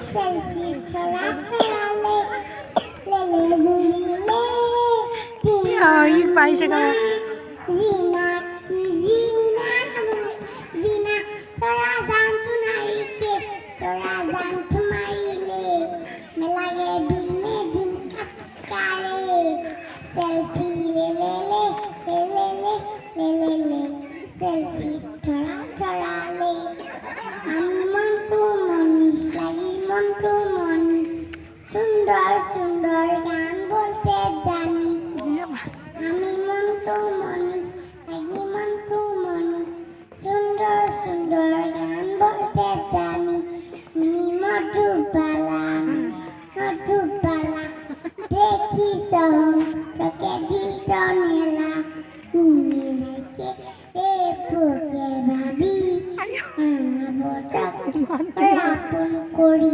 selfie ছড়া ছড়ালে লে লে ये पाइसे का রিনা কি রিনা রিনা তোরা গান শুনাইকে তোরা গান শুনাইলে মেলাগে দিনে দিন কাটকারে সেলফি লে লে লে সেলফি ছড়া ছড়ালে আমি মন্টু মনিস লাগি মন্টু মনিস সুন্দর সুন্দর গান বলতে জানি আমি মন্টু মনিস লাগি মন্টু মনিস সুন্দর সুন্দর গান বলতে জানি মধুবালা দেখি সহম তোকে দিত মেলা নিয়ে এ বুকে ভাবি আপন করি